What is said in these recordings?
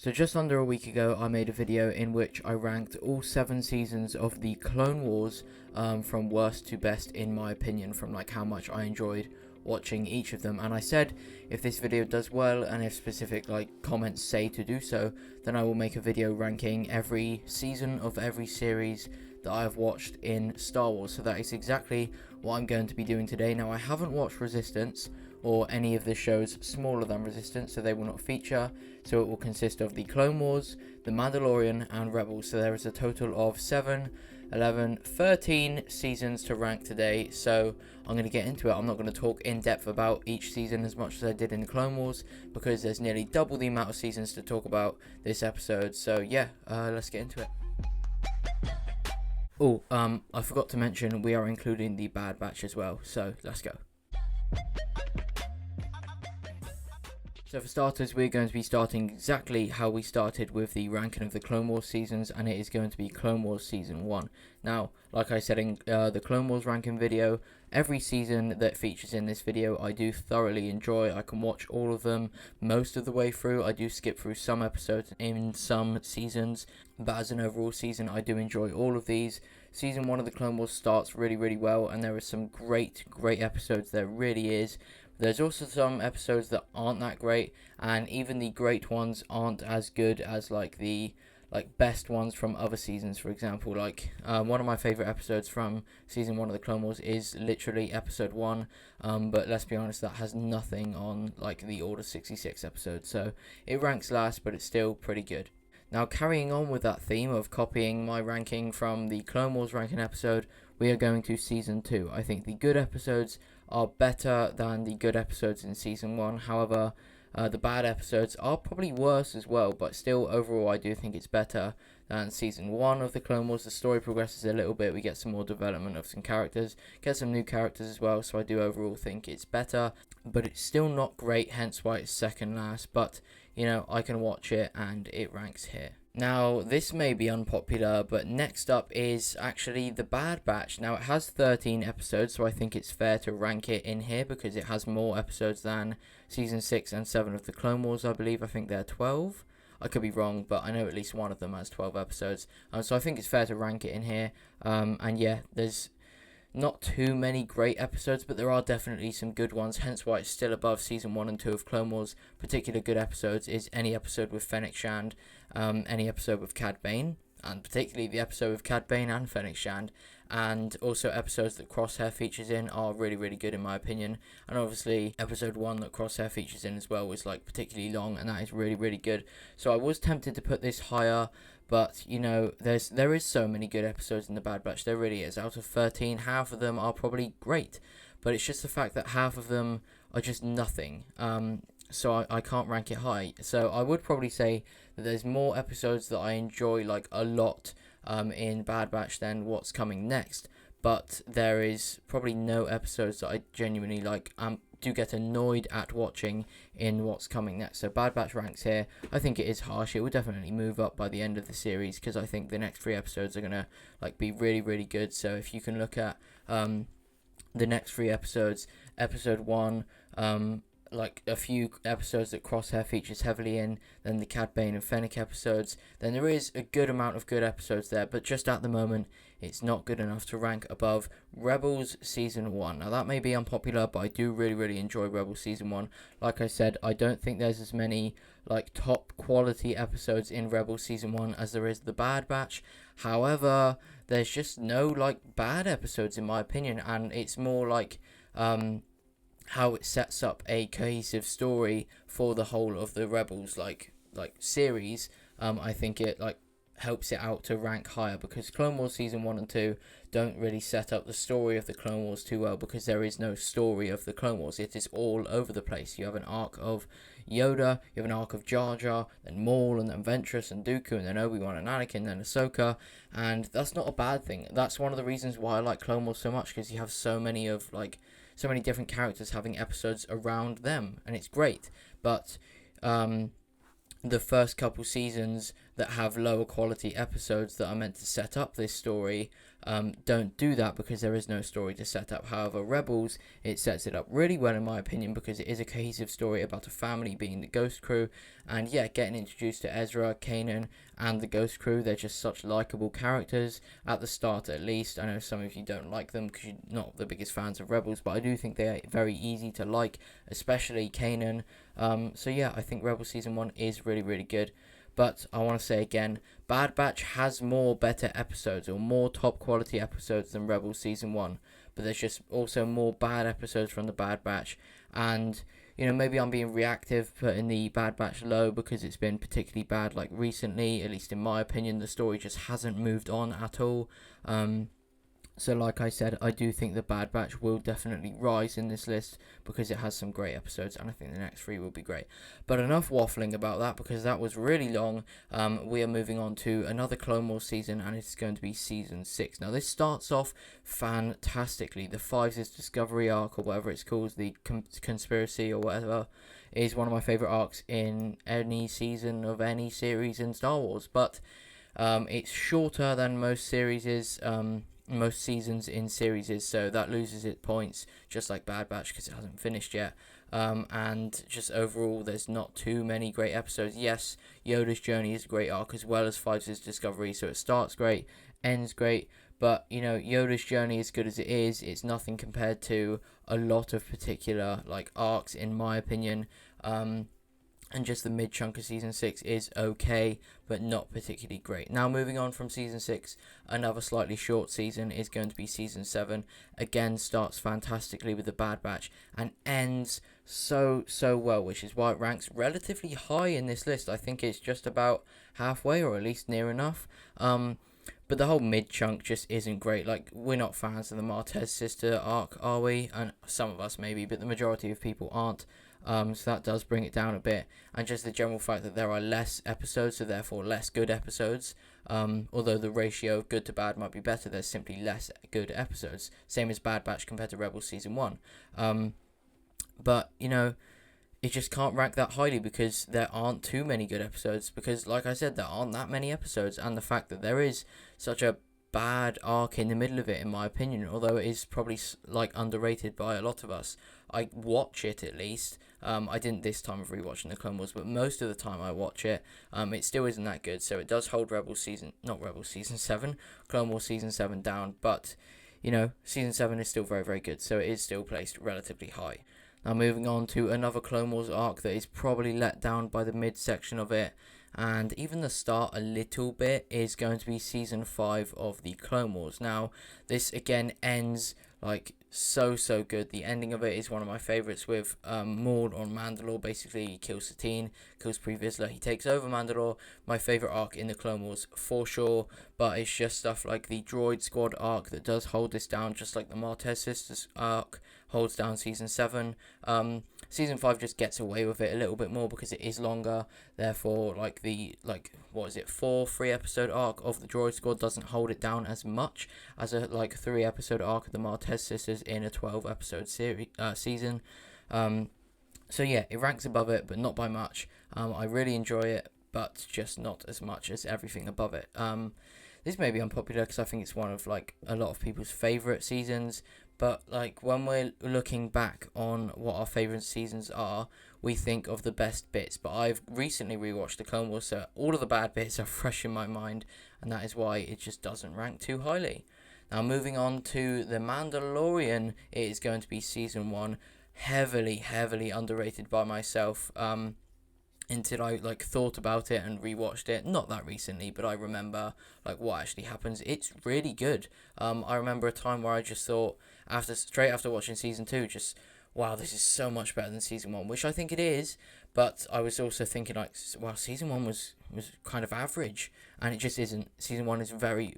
So just under a week ago, I made a video in which I ranked all 7 seasons of the Clone Wars from worst to best in my opinion, from like how much I enjoyed watching each of them. And I said if this video does well and if specific like comments say to do so, then I will make a video ranking every season of every series that I have watched in Star Wars. So that is exactly what I'm going to be doing today. Now, I haven't watched Resistance or any of the shows smaller than Resistance, so they will not feature. So it will consist of the Clone Wars, the Mandalorian, and Rebels. So there is a total of 7, 11, 13 seasons to rank today. So I'm going to get into it. I'm not going to talk in depth about each season as much as I did in the Clone Wars, because there's nearly double the amount of seasons to talk about this episode. So yeah, let's get into it. Oh, I forgot to mention we are including the Bad Batch as well, so let's go. So for starters, we're going to be starting exactly how we started with the ranking of the Clone Wars seasons, and it is going to be Clone Wars Season 1. Now, like I said in the Clone Wars ranking video, every season that features in this video I do thoroughly enjoy. I can watch all of them most of the way through. I do skip through some episodes in some seasons, but as an overall season I do enjoy all of these. Season 1 of the Clone Wars starts really well, and there are some great episodes. There really is. There's also some episodes that aren't that great, and even the great ones aren't as good as like the best ones from other seasons. For example, one of my favorite episodes from season 1 of the Clone Wars is literally episode 1, but let's be honest, that has nothing on like the Order 66 episode, so it ranks last, but it's still pretty good. Now, carrying on with that theme of copying my ranking from the Clone Wars ranking episode, we are going to Season 2. I think the good episodes are better than the good episodes in Season 1. However, the bad episodes are probably worse as well, but still, overall, I do think it's better than Season 1 of the Clone Wars. The story progresses a little bit. We get some more development of some characters, get some new characters as well, so I do overall think it's better, but it's still not great, hence why it's second last. But you know, I can watch it and it ranks here. Now, this may be unpopular, but next up is actually The Bad Batch. Now, it has 13 episodes, so I think it's fair to rank it in here because it has more episodes than Season 6 and 7 of the Clone Wars, I believe. I think they're 12. I could be wrong, but I know at least one of them has 12 episodes. So I think it's fair to rank it in here. And yeah, there's not too many great episodes, but there are definitely some good ones, hence why it's still above Season 1 and 2 of Clone Wars. Particular good episodes is any episode with Fennec Shand, any episode with Cad Bane, and particularly the episode with Cad Bane and Fennec Shand, and also episodes that Crosshair features in are really good in my opinion. And obviously episode 1 that Crosshair features in as well was like particularly long, and that is really good. So I was tempted to put this higher, but you know, there is so many good episodes in The Bad Batch. There really is. Out of 13, half of them are probably great, but it's just the fact that half of them are just nothing. So I can't rank it high. So I would probably say that there's more episodes that I enjoy like a lot in Bad Batch than what's coming next, but there is probably no episodes that I genuinely like do get annoyed at watching in what's coming next. So Bad Batch ranks here. I think it is harsh. It will definitely move up by the end of the series because I think the next 3 episodes are gonna like be really good. So if you can look at the next 3 episodes, episode 1, like a few episodes that Crosshair features heavily in, then the Cad Bane and Fennec episodes, then there is a good amount of good episodes there, but just at the moment it's not good enough to rank above Rebels Season 1. Now that may be unpopular, but I do really enjoy Rebels Season 1. Like I said, I don't think there's as many like top quality episodes in Rebels Season 1 as there is The Bad Batch. However, there's just no like bad episodes in my opinion, and it's more like how it sets up a cohesive story for the whole of the Rebels like series. I think it like helps it out to rank higher, because Clone Wars Season 1 and 2 don't really set up the story of the Clone Wars too well, because there is no story of the Clone Wars. It is all over the place. You have an arc of Yoda, you have an arc of Jar Jar, then Maul, and then Ventress and Dooku, and then Obi-Wan and Anakin, then Ahsoka, and that's not a bad thing. That's one of the reasons why I like Clone Wars so much, because you have so many different characters having episodes around them, and it's great. But the first couple seasons, that have lower quality episodes that are meant to set up this story don't do that because there is no story to set up. However, Rebels, it sets it up really well in my opinion, because it is a cohesive story about a family being the Ghost Crew, and yeah, getting introduced to Ezra, Kanan, and the Ghost Crew. They're just such likable characters at the start, at least. I know some of you don't like them because you're not the biggest fans of Rebels, but I do think they are very easy to like, especially Kanan. So yeah, I think Rebels Season 1 is really, really good. But I want to say again, Bad Batch has more better episodes, or more top quality episodes than Rebels Season 1. But there's just also more bad episodes from the Bad Batch. And, you know, maybe I'm being reactive, putting the Bad Batch low because it's been particularly bad, like recently, at least in my opinion. The story just hasn't moved on at all. So like I said, I do think the Bad Batch will definitely rise in this list because it has some great episodes, and I think the next 3 will be great. But enough waffling about that because that was really long. We are moving on to another Clone Wars season, and it's going to be Season 6. Now this starts off fantastically. The Fives' Discovery arc, or whatever it's called, the conspiracy or whatever, is one of my favourite arcs in any season of any series in Star Wars. But it's shorter than most series most seasons in series, so that loses its points, just like Bad Batch, because it hasn't finished yet. And just overall, there's not too many great episodes. Yes, Yoda's Journey is a great arc, as well as Fives' Discovery, so it starts great, ends great, but, you know, Yoda's Journey, as good as it is, it's nothing compared to a lot of particular, like, arcs, in my opinion. And just the mid-chunk of Season 6 is okay, but not particularly great. Now, moving on from Season 6, another slightly short season is going to be Season 7. Again, starts fantastically with the Bad Batch, and ends so well, which is why it ranks relatively high in this list. I think it's just about halfway, or at least near enough. But the whole mid-chunk just isn't great. Like, we're not fans of the Martez sister arc, are we? And some of us maybe, but the majority of people aren't. So that does bring it down a bit, and just the general fact that there are less episodes, so therefore less good episodes. Although the ratio of good to bad might be better, there's simply less good episodes. Same as Bad Batch compared to Rebels Season 1. But, you know, it just can't rank that highly because there aren't too many good episodes, because, like I said, there aren't that many episodes, and the fact that there is such a bad arc in the middle of it, in my opinion, although it is probably, like, underrated by a lot of us. I watch it, at least. I didn't this time of rewatching the Clone Wars, but most of the time I watch it. It still isn't that good, so it does hold Season 7, Clone Wars Season 7 down, but, you know, Season 7 is still very, very good, so it is still placed relatively high. Now, moving on to another Clone Wars arc that is probably let down by the mid-section of it, and even the start a little bit, is going to be Season 5 of the Clone Wars. Now, this again ends, like, so good. The ending of it is one of my favourites, with Maul on Mandalore. Basically, he kills Satine, kills Pre Vizsla, he takes over Mandalore. My favourite arc in the Clone Wars, for sure, but it's just stuff like the Droid Squad arc that does hold this down, just like the Martez Sisters arc holds down Season 7. Season 5 just gets away with it a little bit more because it is longer, therefore, like, the, like, what is it, 3-episode arc of the Droid Squad doesn't hold it down as much as a, like, 3-episode arc of the Martez Sisters in a 12-episode season. So yeah, it ranks above it, but not by much. I really enjoy it, but just not as much as everything above it. This may be unpopular because I think it's one of, like, a lot of people's favourite seasons, but, like, when we're looking back on what our favourite seasons are, we think of the best bits. But I've recently rewatched the Clone Wars, so all of the bad bits are fresh in my mind, and that is why it just doesn't rank too highly. Now, moving on to The Mandalorian, it is going to be Season 1, heavily underrated by myself, until I, like, thought about it and rewatched it. Not that recently, but I remember, like, what actually happens. It's really good. I remember a time where I just thought, straight after watching Season 2, just, wow, this is so much better than Season 1, which I think it is, but I was also thinking, like, wow, Season 1 was kind of average, and it just isn't. Season 1 is very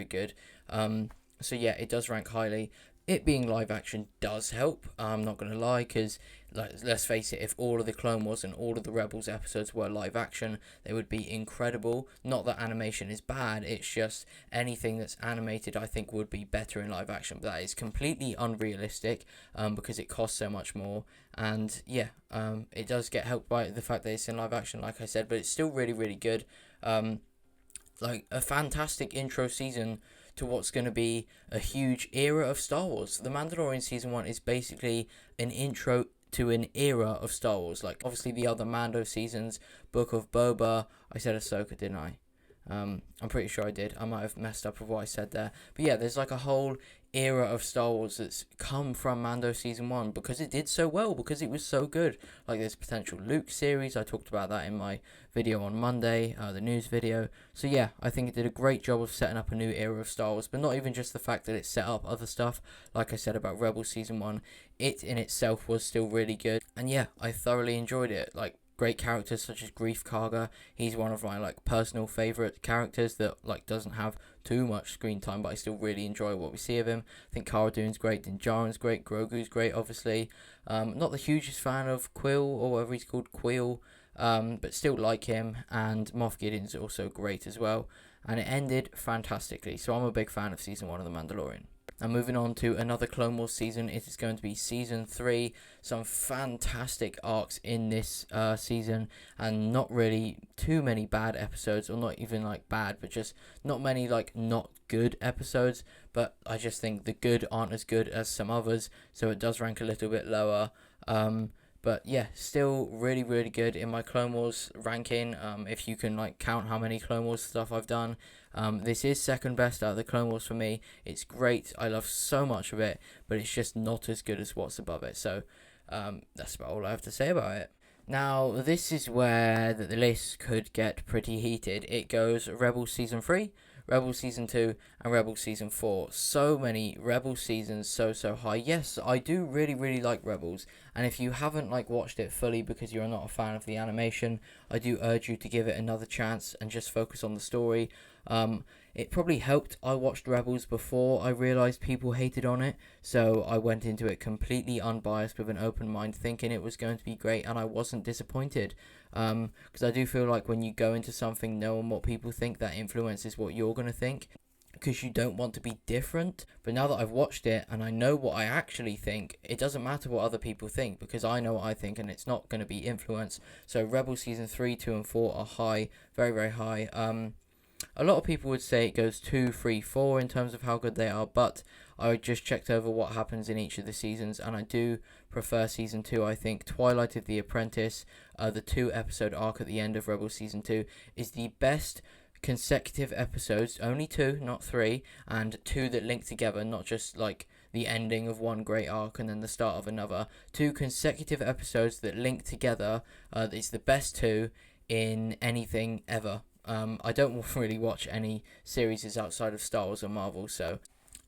good. So yeah, it does rank highly. It being live action does help, I'm not going to lie, because, let's face it, if all of the Clone Wars and all of the Rebels episodes were live action, they would be incredible. Not that animation is bad, it's just anything that's animated I think would be better in live action, but that is completely unrealistic, because it costs so much more. And yeah, it does get helped by the fact that it's in live action, like I said, but it's still really, really good. Like a fantastic intro season to what's going to be a huge era of Star Wars. The Mandalorian season 1 is basically an intro to an era of Star Wars. Like, obviously the other Mando seasons, Book of Boba, I said Ahsoka, didn't I? I'm pretty sure I did. I might have messed up with what I said there. But yeah, there's like a whole era of Star Wars that's come from Mando season 1 because it did so well, because it was so good. Like, there's potential Luke series. I talked about that in my video on Monday, the news video. So yeah, I think it did a great job of setting up a new era of Star Wars, but not even just the fact that it set up other stuff. Like I said about Rebels season 1, it in itself was still really good. And yeah, I thoroughly enjoyed it. Like, great characters such as Grief Karga. He's one of my like personal favorite characters that like doesn't have too much screen time, but I still really enjoy what we see of him. I think Cara Dune's great, Din Djarin's great, Grogu's great, obviously. Not the hugest fan of Quill, or whatever he's called, Quill, but still like him. And Moff Gideon's also great as well. And it ended fantastically, so I'm a big fan of season 1 of The Mandalorian. And moving on to another Clone Wars season, it is going to be season 3. Some fantastic arcs in this season, and not really too many bad episodes, or not even like bad, but just not many like not good episodes. But I just think the good aren't as good as some others, so it does rank a little bit lower. But yeah, still really, really good in my Clone Wars ranking. If you can like count how many Clone Wars stuff I've done, this is second best out of the Clone Wars for me. It's great. I love so much of it, but it's just not as good as what's above it. So that's about all I have to say about it. Now, this is where the list could get pretty heated. It goes Rebels Season 3, Rebels Season 2, and Rebels Season 4. So many Rebels seasons, so high. Yes, I do really, really like Rebels, and if you haven't like watched it fully because you're not a fan of the animation, I do urge you to give it another chance and just focus on the story. It probably helped I watched Rebels before I realised people hated on it, so I went into it completely unbiased with an open mind, thinking it was going to be great, and I wasn't disappointed. Because I do feel like when you go into something knowing what people think, that influences what you're going to think, because you don't want to be different. But now that I've watched it and I know what I actually think, it doesn't matter what other people think, because I know what I think and it's not going to be influenced. So Rebels Season 3, 2 and 4 are high, very, very high. A lot of people would say it goes 2, 3, 4 in terms of how good they are, but I just checked over what happens in each of the seasons, and I do prefer Season 2. I think Twilight of the Apprentice, the 2-episode arc at the end of Rebels Season 2, is the best consecutive episodes, only 2, not 3, and 2 that link together, not just like the ending of one great arc and then the start of another. 2 consecutive episodes that link together is the best 2 in anything ever. I don't really watch any series outside of Star Wars or Marvel, so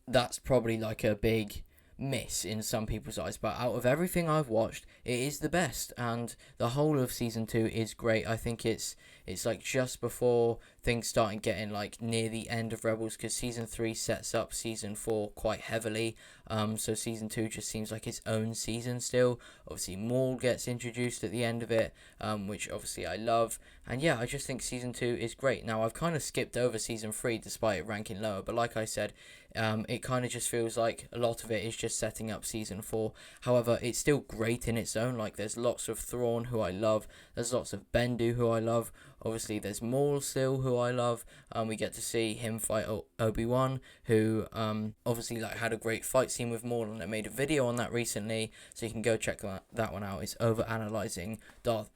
that's probably like a big miss in some people's eyes, but out of everything I've watched, it is the best, and the whole of Season 2 is great. I think it's like just before things starting getting like near the end of Rebels, because Season 3 sets up Season 4 quite heavily, so Season 2 just seems like its own season still. Obviously Maul gets introduced at the end of it, which obviously I love, and yeah, I just think Season 2 is great. Now, I've kind of skipped over Season 3 despite it ranking lower, but like I said, it kind of just feels like a lot of it is just setting up Season 4. However, it's still great in its own. Like, there's lots of Thrawn, who I love. There's lots of Bendu, who I love. Obviously, there's Maul still, who I love. We get to see him fight Obi-Wan, who obviously like had a great fight scene with Maul, and I made a video on that recently, so you can go check that one out. It's over-analysing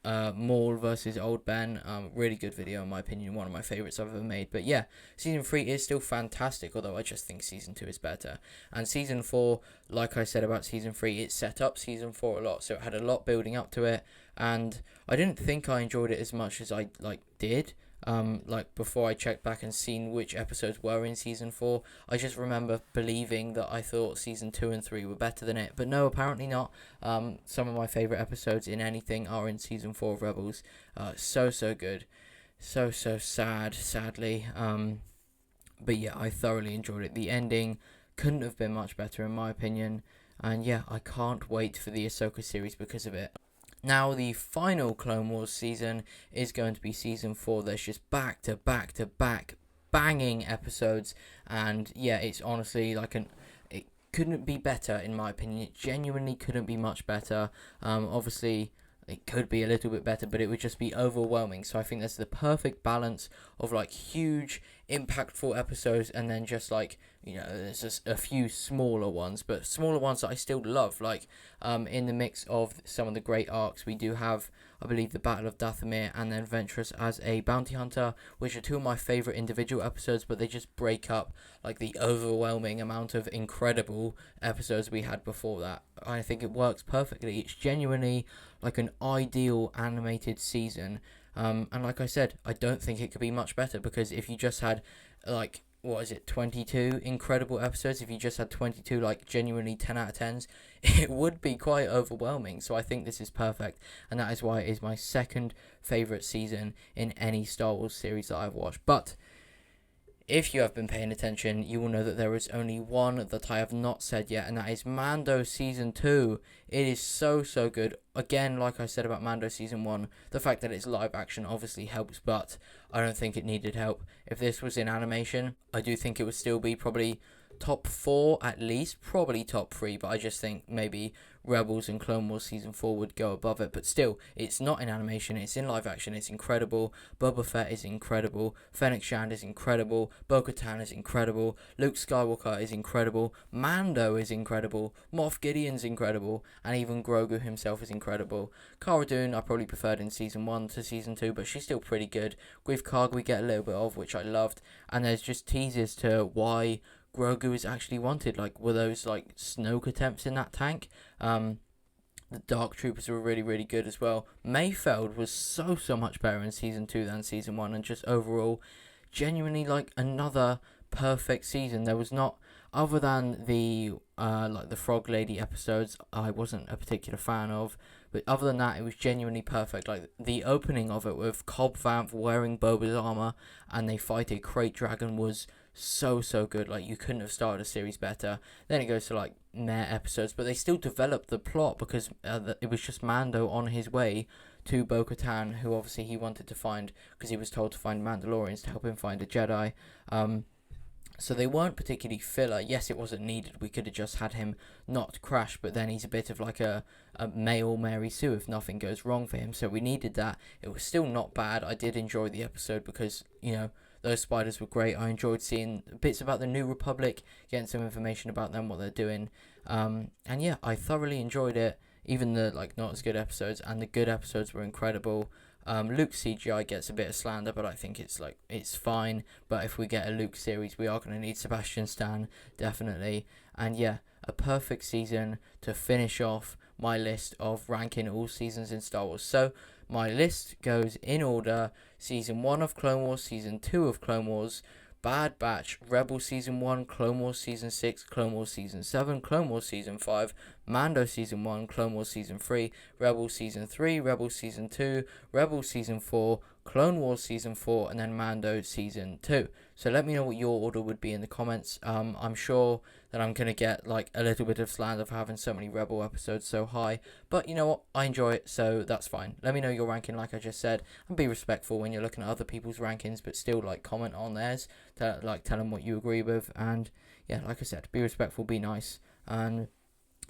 Maul versus Old Ben. Really good video, in my opinion. One of my favourites I've ever made. But yeah, Season 3 is still fantastic, although I just think Season 2 is better. And Season 4, like I said about Season 3, it set up Season 4 a lot, so it had a lot building up to it, and I didn't think I enjoyed it as much as I did. Like before I checked back and seen which episodes were in Season 4, I just remember believing that I thought Season 2 and 3 were better than it, but no, apparently not. Some of my favourite episodes in anything are in Season 4 of Rebels. So good. So sad, sadly. But yeah, I thoroughly enjoyed it. The ending couldn't have been much better in my opinion. and yeah, I can't wait for the Ahsoka series because of it. Now, the final Clone Wars season is going to be season 4. There's just back to back to back banging episodes, and yeah, it's honestly like it couldn't be better in my opinion. It genuinely couldn't be much better. Obviously, it could be a little bit better, but it would just be overwhelming. So I think that's the perfect balance of like huge, impactful episodes, and then just like, there's just a few smaller ones, but smaller ones that I still love. Like, in the mix of some of the great arcs, we do have, I believe, the Battle of Dathomir and then Ventress as a bounty hunter, which are two of my favorite individual episodes, but they just break up like the overwhelming amount of incredible episodes we had before that. I think it works perfectly. It's genuinely like an ideal animated season. And like I said, I don't think it could be much better, because if you just had like, 22 incredible episodes, if you just had 22 like genuinely 10 out of 10s, it would be quite overwhelming. So I think this is perfect, and that is why it is my second favourite season in any Star Wars series that I've watched. But if you have been paying attention, you will know that there is only one that I have not said yet, and that is Mando Season 2. It is so good. Again, like I said about Mando Season 1, the fact that it's live action obviously helps, but I don't think it needed help. If this was in animation, I do think it would still be probably top 4 at least, probably top 3, but I just think maybe Rebels and Clone Wars Season 4 would go above it. But still, it's not in animation, it's in live action, it's incredible. Boba Fett is incredible, Fennec Shand is incredible, Bo-Katan is incredible, Luke Skywalker is incredible, Mando is incredible, Moff Gideon's incredible, and even Grogu himself is incredible. Cara Dune I probably preferred in Season 1 to Season 2, but she's still pretty good. Grief Karg we get a little bit of, which I loved, and there's just teasers to why Grogu is actually wanted. Like, were those like Snoke attempts in that tank? The Dark Troopers were really good as well. Mayfeld was so much better in Season 2 than Season 1, and just overall, genuinely like another perfect season. There was not, other than the like the Frog Lady episodes, I wasn't a particular fan of, but other than that, it was genuinely perfect. Like the opening of it with Cobb Vanth wearing Boba's armor and they fight a Krayt Dragon was so good. Like, you couldn't have started a series better. Then it goes to like meh episodes, but they still developed the plot, because it was just Mando on his way to Bo-Katan, who obviously he wanted to find, because he was told to find Mandalorians to help him find a Jedi. So they weren't particularly filler. Yes, it wasn't needed. We could have just had him not crash, but then he's a bit of like a male Mary Sue if nothing goes wrong for him. So we needed that. It was still not bad. I did enjoy the episode because, those spiders were great. I enjoyed seeing bits about the New Republic, getting some information about them, what they're doing. And yeah, I thoroughly enjoyed it. Even the like not as good episodes, and the good episodes were incredible. Luke's CGI gets a bit of slander, but I think it's fine. But if we get a Luke series, we are going to need Sebastian Stan, definitely. And yeah, a perfect season to finish off my list of ranking all seasons in Star Wars. So my list goes in order: Season 1 of Clone Wars, Season 2 of Clone Wars, Bad Batch, Rebel Season 1, Clone Wars Season 6, Clone Wars Season 7, Clone Wars Season 5, Mando Season 1, Clone Wars Season 3, Rebel Season 3, Rebel Season 2, Rebel Season 4, Clone Wars Season 4, and then Mando Season 2. So let me know what your order would be in the comments. I'm sure that I'm going to get like a little bit of slander for having so many Rebel episodes so high, but you know what, I enjoy it, so that's fine. Let me know your ranking, like I just said, and be respectful when you're looking at other people's rankings, but still like comment on theirs to like tell them what you agree with. And yeah, like I said, be respectful, be nice, and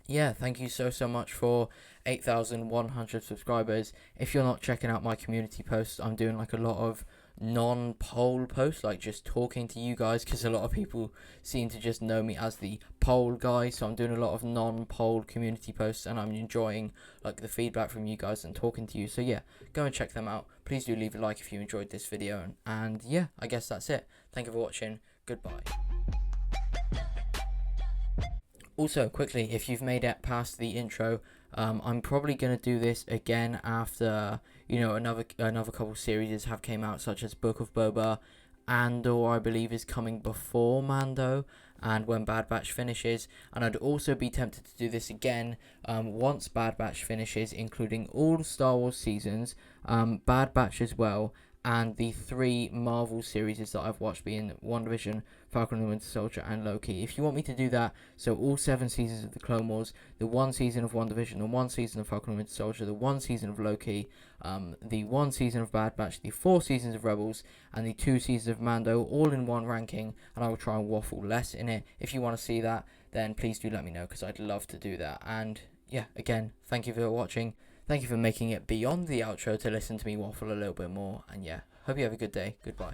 yeah, thank you so much for 8,100 subscribers. If you're not checking out my community posts, I'm doing like a lot of non-poll posts, like just talking to you guys, because a lot of people seem to just know me as the poll guy. So I'm doing a lot of non-poll community posts, and I'm enjoying like the feedback from you guys and talking to you. So yeah, go and check them out. Please do leave a like if you enjoyed this video, and yeah, I guess that's it. Thank you for watching. Goodbye. Also, quickly, if you've made it past the intro, I'm probably going to do this again after, another couple series have came out, such as Book of Boba. Andor, I believe, is coming before Mando, and when Bad Batch finishes. And I'd also be tempted to do this again once Bad Batch finishes, including all Star Wars seasons, Bad Batch as well, and the 3 Marvel series that I've watched, being WandaVision, Falcon and the Winter Soldier, and Loki. If you want me to do that, so all 7 seasons of the Clone Wars, the 1 season of WandaVision, the 1 season of Falcon and Winter Soldier, the 1 season of Loki, the 1 season of Bad Batch, the 4 seasons of Rebels, and the 2 seasons of Mando, all in one ranking, and I will try and waffle less in it. If you want to see that, then please do let me know, because I'd love to do that. And yeah, again, thank you for watching. Thank you for making it beyond the outro to listen to me waffle a little bit more. And yeah, hope you have a good day. Goodbye.